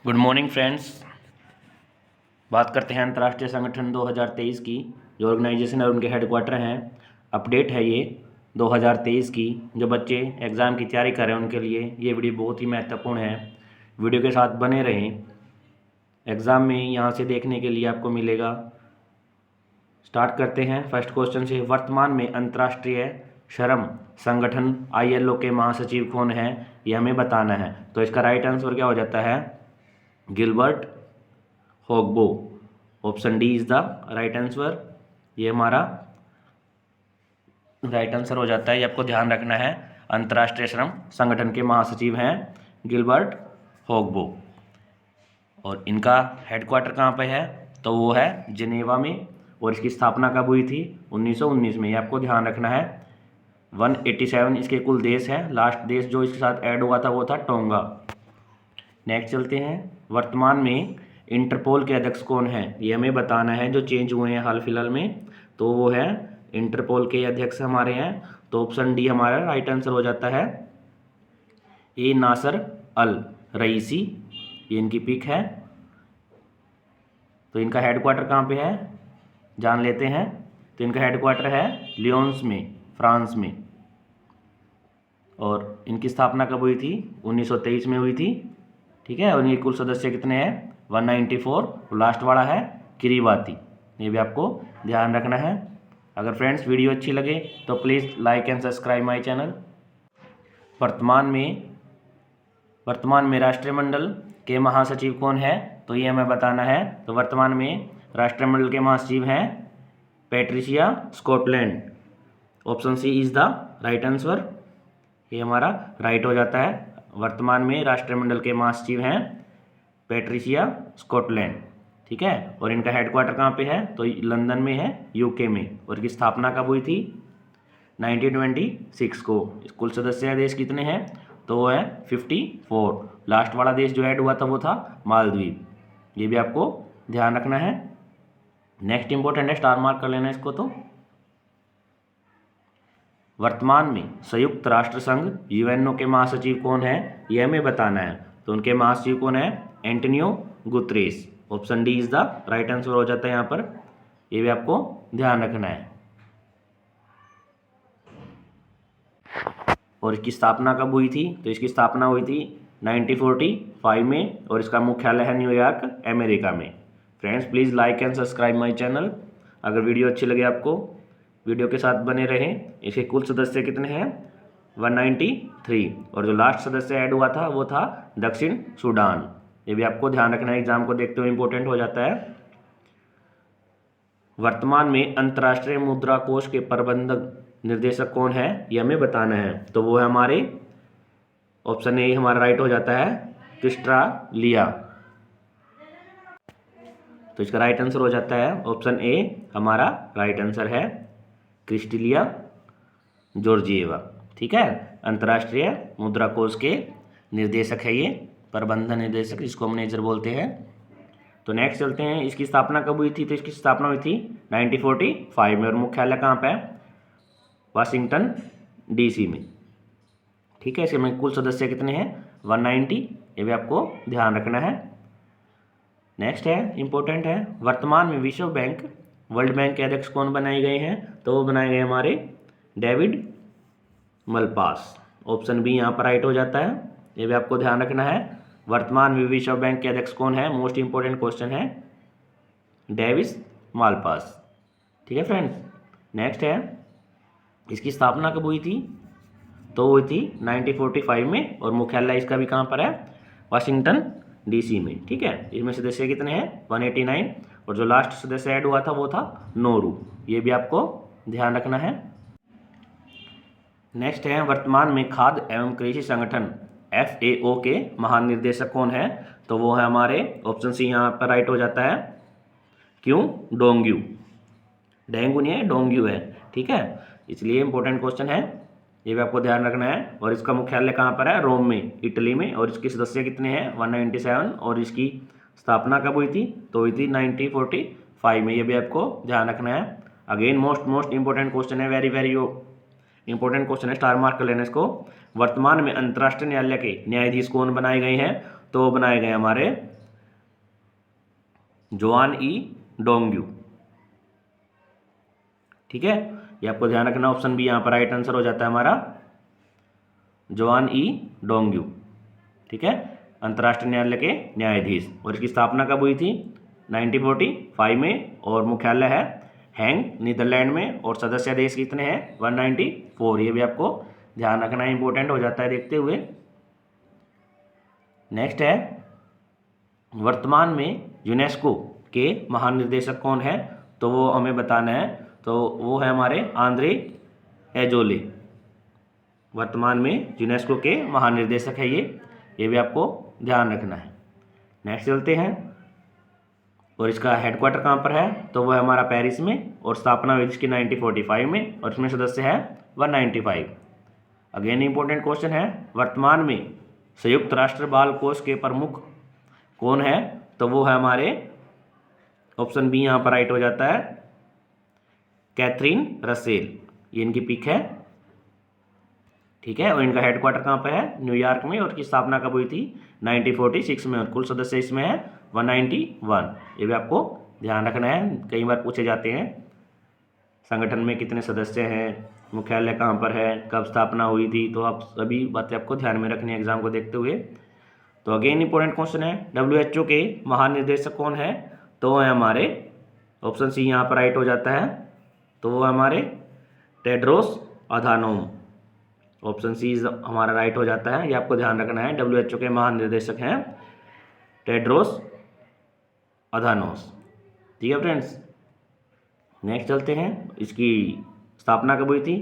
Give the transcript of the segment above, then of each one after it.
Good morning friends. बात करते हैं अंतर्राष्ट्रीय संगठन 2023 की, जो ऑर्गेनाइजेशन और उनके हेडक्वार्टर हैं। अपडेट है ये 2023 की। जो बच्चे एग्ज़ाम की तैयारी कर रहे हैं उनके लिए ये वीडियो बहुत ही महत्वपूर्ण है। वीडियो के साथ बने रहें। एग्ज़ाम में यहाँ से देखने के लिए आपको मिलेगा। स्टार्ट करते हैं फर्स्ट क्वेश्चन से। वर्तमान में अंतर्राष्ट्रीय श्रम संगठन ILO के महासचिव कौन है, ये हमें बताना है। तो इसका राइट आंसर क्या हो जाता है? Gilbert Houngbo. Option D is the right answer. ये हमारा राइट आंसर हो जाता है। ये आपको ध्यान रखना है। अंतर्राष्ट्रीय श्रम संगठन के महासचिव हैं गिलबर्ट होग्बो। और इनका हेडक्वार्टर कहाँ पे है? तो वो है जिनेवा में। और इसकी स्थापना कब हुई थी? 1919 में। ये आपको ध्यान रखना है। 187 इसके कुल देश हैं। लास्ट देश जो इसके साथ ऐड हुआ था वो था टोंगा। नेक्स्ट चलते हैं। वर्तमान में इंटरपोल के अध्यक्ष कौन है, ये हमें बताना है। जो चेंज हुए हैं हाल फिलहाल में, तो वो है इंटरपोल के अध्यक्ष हमारे हैं। तो ऑप्शन डी हमारा राइट आंसर हो जाता है। ए नासर अल रईसी, ये इनकी पिक है। तो इनका हेडक्वार्टर कहाँ पे है जान लेते हैं। तो इनका हेडक्वार्टर है लियोन्स में, फ्रांस में। और इनकी स्थापना कब हुई थी? 1923 में हुई थी। ठीक है। और इनके कुल सदस्य कितने हैं? 194। लास्ट वाला है किरीबाती। ये भी आपको ध्यान रखना है। अगर फ्रेंड्स वीडियो अच्छी लगे तो please like and subscribe my channel. वर्तमान में राष्ट्रमंडल के महासचिव कौन है, तो ये हमें बताना है। तो वर्तमान में राष्ट्रमंडल के महासचिव हैं Patricia Scotland. Option C is the right answer. ये हमारा राइट हो जाता है। वर्तमान में राष्ट्रमंडल के महासचिव हैं पैट्रिशिया स्कॉटलैंड। ठीक है। और इनका हेडक्वार्टर कहाँ पे है? तो लंदन में है, UK में। और इसकी स्थापना कब हुई थी? 1926 को। कुल सदस्य देश कितने हैं? तो वो है 54। लास्ट वाला देश जो ऐड हुआ था वो था मालदीव। ये भी आपको ध्यान रखना है। नेक्स्ट इंपॉर्टेंट है, स्टार मार्क कर लेना इसको। तो वर्तमान में संयुक्त राष्ट्र संघ UNO के महासचिव कौन है, यह हमें बताना है। तो उनके महासचिव कौन है? Antonio Guterres. Option D is the right answer हो जाता है यहाँ पर। ये भी आपको ध्यान रखना है। और इसकी स्थापना कब हुई थी? तो इसकी स्थापना हुई थी 1945 में। और इसका मुख्यालय है न्यूयॉर्क, अमेरिका में। Friends please like and subscribe my channel. अगर वीडियो अच्छी लगे आपको, वीडियो के साथ बने रहें। इसके कुल सदस्य कितने हैं? 193। और जो लास्ट सदस्य ऐड हुआ था वो था दक्षिण सूडान। ये भी आपको ध्यान रखना है, एग्जाम को देखते हुए इंपॉर्टेंट हो जाता है। वर्तमान में अंतर्राष्ट्रीय मुद्रा कोष के प्रबंधक निर्देशक कौन है, ये हमें बताना है। तो वो है हमारे ऑप्शन ए हमारा राइट हो जाता है क्रिस्टालिया। तो इसका राइट आंसर हो जाता है ऑप्शन ए हमारा राइट आंसर है क्रिस्टलिया जॉर्जिएवा। ठीक है। अंतर्राष्ट्रीय मुद्रा कोष के निर्देशक है ये, प्रबंधन निर्देशक, जिसको हम मेनेजर बोलते हैं। तो नेक्स्ट चलते हैं। इसकी स्थापना कब हुई थी? तो इसकी स्थापना हुई थी 1945 में। और मुख्यालय कहाँ पे है? वाशिंगटन DC में। ठीक है। इसमें कुल सदस्य कितने हैं? 190। ये भी आपको ध्यान रखना है। नेक्स्ट है, इंपॉर्टेंट है। वर्तमान में विश्व बैंक, वर्ल्ड बैंक के अध्यक्ष कौन बनाए गए हैं? तो वो बनाए गए हमारे डेविड मलपास। ऑप्शन बी यहाँ पर राइट हो जाता है। ये भी आपको ध्यान रखना है। वर्तमान में विश्व बैंक के अध्यक्ष कौन है? मोस्ट इंपॉर्टेंट क्वेश्चन है, डेविस मालपास। ठीक है फ्रेंड्स। नेक्स्ट है, इसकी स्थापना कब हुई थी? तो हुई थी 1945 में। और मुख्यालय इसका भी कहाँ पर है? वाशिंगटन DC में। ठीक है। इसमें सदस्य कितने हैं? 189। और जो लास्ट सदस्य ऐड हुआ था वो था नोरू। ये भी आपको ध्यान रखना है। नेक्स्ट है, वर्तमान में खाद्य एवं कृषि संगठन FAO के महानिर्देशक कौन है? तो वो है हमारे ऑप्शन सी यहाँ पर राइट हो जाता है क्यों डोंग्यू। डेंगू नहीं है, डोंग्यू है। ठीक है। इसलिए इंपॉर्टेंट क्वेश्चन है, ये भी आपको ध्यान रखना है। और इसका मुख्यालय कहाँ पर है? रोम में, इटली में। और इसके सदस्य कितने हैं? 197। और इसकी स्थापना कब हुई थी? तो हुई थी 1945 में। ये भी आपको ध्यान रखना है। अगेन मोस्ट इंपॉर्टेंट क्वेश्चन है, वेरी वेरी इंपॉर्टेंट क्वेश्चन है, स्टार मार्क कर लेना इसको। वर्तमान में अंतर्राष्ट्रीय न्यायालय के न्यायाधीश कौन बनाए गए हैं? तो वो बनाए गए हमारे जोआन ई डोंग्यू। ठीक है, ये आपको ध्यान रखना, ऑप्शन बी यहाँ पर राइट आंसर हो जाता है हमारा, जोआन ई डोंग्यू। ठीक है, अंतर्राष्ट्रीय न्यायालय के न्यायाधीश। और इसकी स्थापना कब हुई थी? 1945 में, और मुख्यालय है हैंग, नीदरलैंड में, और सदस्य देश कितने हैं? 194। ये भी आपको ध्यान रखना इंपॉर्टेंट हो जाता है देखते हुए। नेक्स्ट है, वर्तमान में यूनेस्को के महानिर्देशक कौन है? तो वो हमें बताना है, तो वो है हमारे आंद्रे एजोले। वर्तमान में यूनेस्को के महानिर्देशक है ये भी आपको ध्यान रखना है। नेक्स्ट चलते हैं, और इसका हेडक्वार्टर कहाँ पर है? तो वो है हमारा पेरिस में, और स्थापना हुई इसकी 1945 में, और इसमें सदस्य है 195। अगेन इंपॉर्टेंट क्वेश्चन है, वर्तमान में संयुक्त राष्ट्र बाल कोष के प्रमुख कौन है? तो वो है हमारे, ऑप्शन बी यहाँ पर राइट हो जाता है, कैथरीन रसेल। ये इनकी पिक है। ठीक है, और इनका हेडक्वार्टर कहाँ पर है? न्यूयॉर्क में, और इसकी स्थापना कब हुई थी? 1946 में, और कुल सदस्य इसमें है 191। ये भी आपको ध्यान रखना है, कई बार पूछे जाते हैं संगठन में कितने सदस्य हैं, मुख्यालय कहाँ पर है, कब स्थापना हुई थी, तो आप सभी बातें आपको ध्यान में रखनी है एग्जाम को देखते हुए। तो अगेन इंपॉर्टेंट क्वेश्चन है, WHO के महानिर्देशक कौन है? तो वो है हमारे, ऑप्शन सी यहाँ पर राइट हो जाता है, तो वो हमारे टेड्रोस अधानोम। ऑप्शन सी हमारा राइट हो जाता है, ये आपको ध्यान रखना है। WHO के महानिर्देशक हैं टेड्रोस अधानोस। ठीक है फ्रेंड्स, नेक्स्ट चलते हैं, इसकी स्थापना कब हुई थी?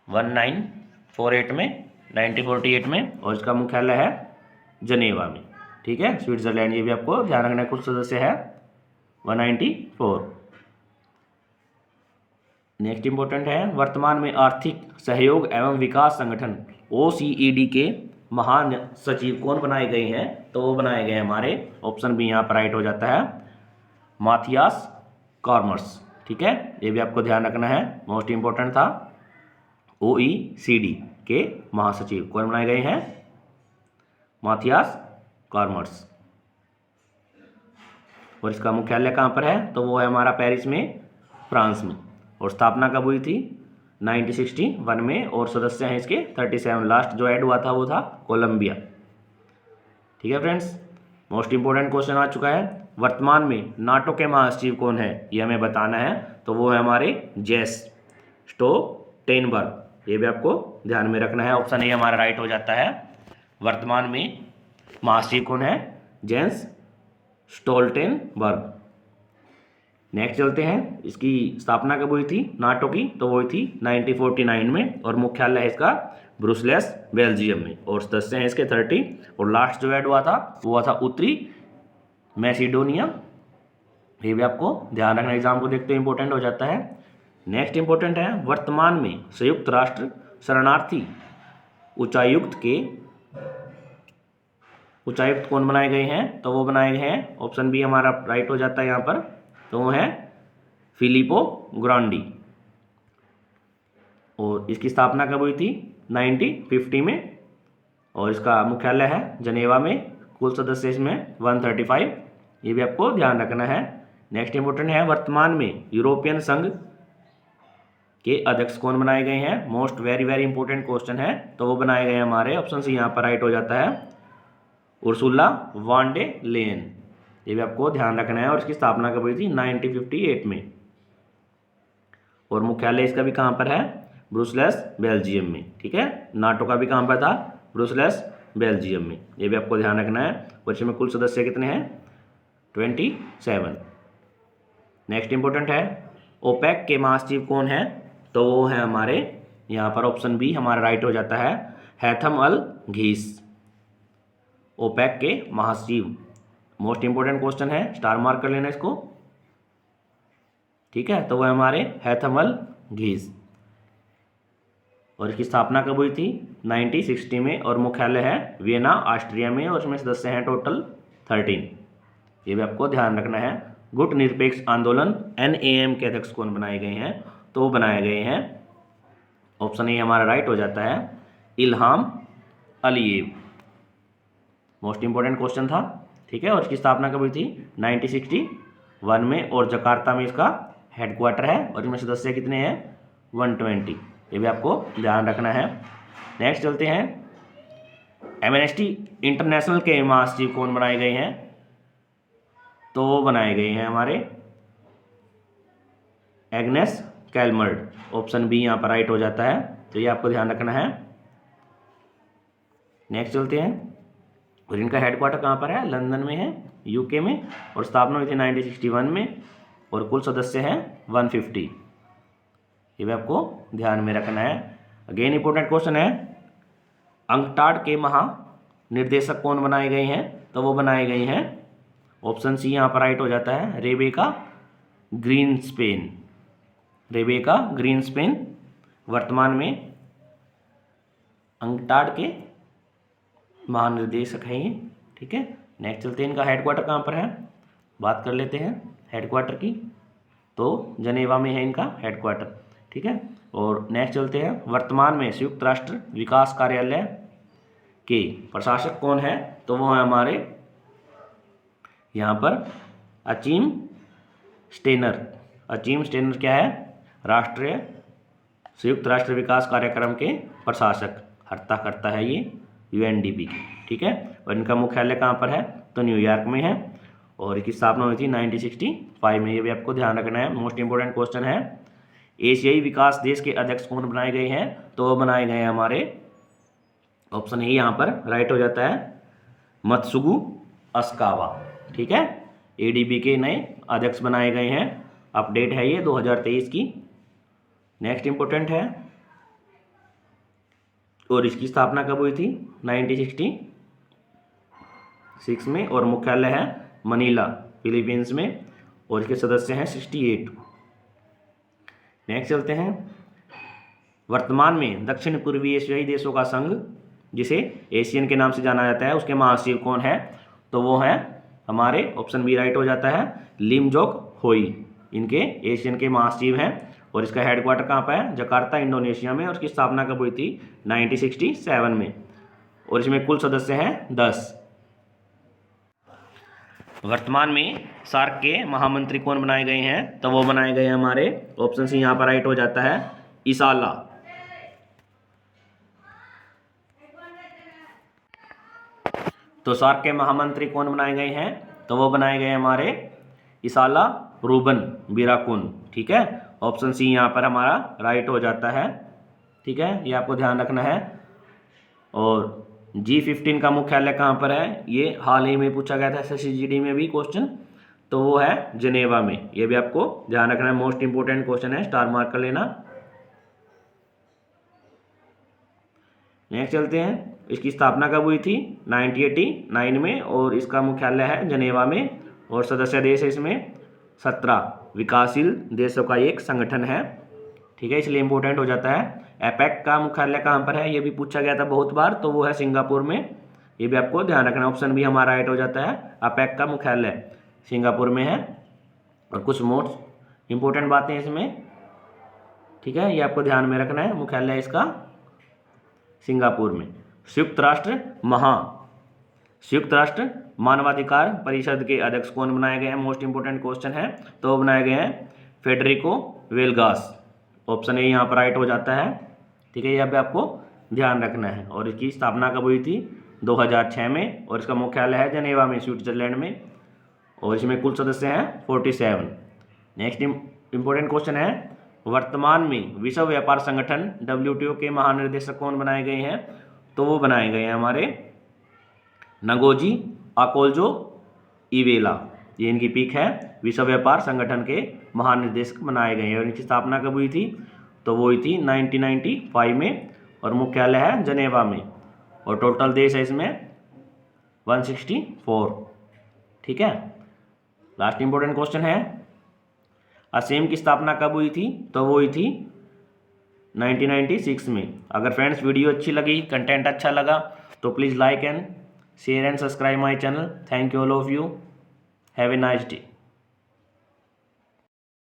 1948 में, 1948 में, और इसका मुख्यालय है जनेवा में। ठीक है, स्विट्जरलैंड। ये भी आपको ध्यान रखना है, कुछ सदस्य है 194। नेक्स्ट इंपॉर्टेंट है, वर्तमान में आर्थिक सहयोग एवं विकास संगठन OECD के महासचिव कौन बनाए गए हैं? तो वो बनाए गए हैं हमारे, ऑप्शन बी यहाँ पर राइट हो जाता है, माथियास कॉर्मर्स। ठीक है, ये भी आपको ध्यान रखना है, मोस्ट इंपॉर्टेंट था। OECD के महासचिव कौन बनाए गए हैं? माथियास कॉर्मर्स। और इसका मुख्यालय कहाँ पर है? तो वो है हमारा पेरिस में, फ्रांस में, और स्थापना कब हुई थी? 1961 में, और सदस्य हैं इसके 37। लास्ट जो ऐड हुआ था वो था कोलंबिया। ठीक है फ्रेंड्स, मोस्ट इंपॉर्टेंट क्वेश्चन आ चुका है, वर्तमान में नाटो के महासचिव कौन है? ये हमें बताना है, तो वो है हमारे जेस स्टोल्टेनबर्ग। ये भी आपको ध्यान में रखना है, ऑप्शन ए हमारा राइट हो जाता है। वर्तमान में महासचिव कौन है? Jens Stoltenberg. नेक्स्ट चलते हैं, इसकी स्थापना कब हुई थी नाटो की? तो वो हुई थी 1949 में, और मुख्यालय है इसका ब्रुसेल्स बेल्जियम में, और सदस्य हैं इसके 30। और लास्ट जो ऐड हुआ था वो हुआ था उत्तरी मैसिडोनिया। ये भी आपको ध्यान रखना, एग्जाम को देखते हुए इंपॉर्टेंट हो जाता है। नेक्स्ट इंपॉर्टेंट है, वर्तमान में संयुक्त राष्ट्र शरणार्थी उच्चायुक्त कौन बनाए गए हैं? तो वो बनाए गए हैं, ऑप्शन बी हमारा राइट हो जाता है यहाँ पर, तो वो है फिलिपो ग्रांडी। और इसकी स्थापना कब हुई थी? 1950 में, और इसका मुख्यालय है जनेवा में। कुल सदस्य इसमें 135। ये भी आपको ध्यान रखना है। नेक्स्ट इंपॉर्टेंट है, वर्तमान में यूरोपियन संघ के अध्यक्ष कौन बनाए गए हैं? Most very very important question है, तो वो बनाए गए हैं हमारे, ऑप्शन सी यहाँ पर राइट हो जाता है, उर्सुला वॉन डे लेयन। ये भी आपको ध्यान रखना है, और इसकी स्थापना कब हुई थी? 1958 में, और मुख्यालय इसका भी कहाँ पर है? ब्रुसेल्स बेल्जियम में। ठीक है, नाटो का भी कहाँ पर था? ब्रुसेल्स बेल्जियम में। ये भी आपको ध्यान रखना है, और इसमें कुल सदस्य कितने हैं? 27। नेक्स्ट इंपॉर्टेंट है, ओपेक के महासचिव कौन है? तो वो है हमारे यहाँ पर, ऑप्शन बी हमारा राइट हो जाता है, हैथम अल घीस। ओपेक के महासचिव, मोस्ट इंपॉर्टेंट क्वेश्चन है, स्टार मार्क कर लेना इसको। ठीक है, तो वो हमारे हैथम अल घीस, और इसकी स्थापना कब हुई थी? 1960 में, और मुख्यालय है वियना ऑस्ट्रिया में, और इसमें सदस्य हैं टोटल 13। ये भी आपको ध्यान रखना है। गुट निरपेक्ष आंदोलन NAM के अध्यक्ष कौन बनाए गए हैं? तो वो बनाए गए हैं, ऑप्शन ए हमारा राइट हो जाता है, Ilham Aliyev. Most important question था। ठीक है, और इसकी स्थापना कब हुई थी 1961 में, और जकार्ता में इसका हेडक्वार्टर है, और इसमें सदस्य कितने हैं 120। ये भी आपको ध्यान रखना है। नेक्स्ट चलते हैं, एमनेस्टी इंटरनेशनल के महासचिव कौन बनाए गए हैं? तो वो बनाए गए हैं हमारे एग्नेस कैलमर्ड। ऑप्शन बी यहाँ पर राइट हो जाता है, तो ये आपको ध्यान रखना है। नेक्स्ट चलते हैं, और इनका हेडक्वार्टर कहाँ पर है? लंदन में है, यूके में, और स्थापना हुई थी 1961 में, और कुल सदस्य हैं 150। ये भी आपको ध्यान में रखना है। अगेन इंपॉर्टेंट क्वेश्चन है, अंकटाड के महानिर्देशक कौन बनाए गए हैं? तो वो बनाए गए हैं, ऑप्शन सी यहाँ पर राइट हो जाता है, रेबेका ग्रीनस्पेन। रेबेका ग्रीनस्पेन वर्तमान में अंकटाड के महानिर्देशक हैं ये, ठीक है। नेक्स्ट चलते हैं, इनका हेडक्वार्टर कहाँ पर है, बात कर लेते हैं हेडक्वार्टर की। तो जनेवा में है इनका हेडक्वार्टर, ठीक है। और नेक्स्ट चलते हैं, वर्तमान में संयुक्त राष्ट्र विकास कार्यालय के प्रशासक कौन है? तो वो है हमारे यहाँ पर अचीम स्टेनर। अचीम स्टेनर क्या है? राष्ट्रीय संयुक्त राष्ट्र विकास कार्यक्रम के प्रशासक हर्ता करता है ये यूएनडीपी की, ठीक है। और इनका मुख्यालय कहाँ पर है? तो न्यूयॉर्क में है, और इसकी स्थापना हुई थी 1965 में। ये भी आपको ध्यान रखना है, मोस्ट इंपोर्टेंट क्वेश्चन है। एशियाई विकास देश के अध्यक्ष कौन बनाए गए हैं? तो वो बनाए गए हैं हमारे, ऑप्शन ए यहाँ पर राइट हो जाता है, मत्सुगु अस्कावा, ठीक है। एडीबी के नए अध्यक्ष बनाए गए हैं, अपडेट है ये 2023 की। नेक्स्ट इंपोर्टेंट है, और इसकी स्थापना कब हुई थी 1966 में, और मुख्यालय है मनीला फिलीपींस में, और इसके सदस्य हैं 68। नेक्स्ट चलते हैं, वर्तमान में दक्षिण पूर्वी एशियाई देशों का संघ, जिसे एशियन के नाम से जाना जाता है, उसके महासचिव कौन है? तो वो है हमारे, ऑप्शन बी राइट हो जाता है, लिमजोक होई। इनके एशियन के महासचिव हैं, और इसका हेडक्वार्टर कहाँ पर है? जकार्ता इंडोनेशिया में, और इसकी स्थापना कब हुई थी 1967 में, और इसमें कुल सदस्य हैं 10। वर्तमान में सार्क के महामंत्री कौन बनाए गए हैं? तो वो बनाए गए हैं हमारे, ऑप्शन सी यहाँ पर राइट हो जाता है, इसाला। तो सार्क के महामंत्री कौन बनाए गए हैं? तो वो बनाए गए हमारे इसाला रूबन बिराकुन, ठीक है। ऑप्शन सी यहाँ पर हमारा राइट हो जाता है, ठीक है, ये आपको ध्यान रखना है। और G15 का मुख्यालय कहाँ पर है? ये हाल ही में पूछा गया था SSCGD में भी क्वेश्चन, तो वो है जनेवा में। ये भी आपको ध्यान रखना है, मोस्ट इंपोर्टेंट क्वेश्चन है, स्टार मार्क कर लेना। नेक्स्ट चलते हैं, इसकी स्थापना कब हुई थी 1989 में, और इसका मुख्यालय है जनेवा में, और सदस्य देश है इसमें 17 विकासशील देशों का एक संगठन है, ठीक है, इसलिए इंपॉर्टेंट हो जाता है। एपेक का मुख्यालय कहाँ पर है? ये भी पूछा गया था बहुत बार, तो वो है सिंगापुर में। ये भी आपको ध्यान रखना, ऑप्शन भी हमारा राइट हो जाता है, एपेक का मुख्यालय सिंगापुर में है। और कुछ मोस्ट इंपॉर्टेंट बातें इसमें, ठीक है, ये आपको ध्यान में रखना है, मुख्यालय इसका सिंगापुर में। संयुक्त राष्ट्र मानवाधिकार परिषद के अध्यक्ष कौन बनाए गए हैं? मोस्ट इंपोर्टेंट क्वेश्चन है, तो बनाए गए हैं फेडरिको वेलगास। ऑप्शन ए यहाँ पर राइट हो जाता है, ठीक है, यह भी आपको ध्यान रखना है। और इसकी स्थापना कब हुई थी 2006 में, और इसका मुख्यालय है जनेवा में स्विट्जरलैंड में, और इसमें कुल सदस्य हैं 47। नेक्स्ट इंपॉर्टेंट क्वेश्चन है, वर्तमान में विश्व व्यापार संगठन WTO के महानिर्देशक कौन बनाए गए हैं? तो वो बनाए गए हैं हमारे नगोजी अकोल्जो इवेला। ये इनकी पीक है, विश्व व्यापार संगठन के महानिर्देशक बनाए गए हैं, और इनकी स्थापना कब हुई थी? तो वो हुई थी 1995 में, और मुख्यालय है जनेवा में, और टोटल देश है इसमें 164, ठीक है। लास्ट इंपॉर्टेंट क्वेश्चन है, असेम की स्थापना कब हुई थी? तो वो हुई थी 1996 में। अगर फ्रेंड्स वीडियो अच्छी लगी, कंटेंट अच्छा लगा, तो please like and share and subscribe my channel. Thank you all of you. Have a nice day.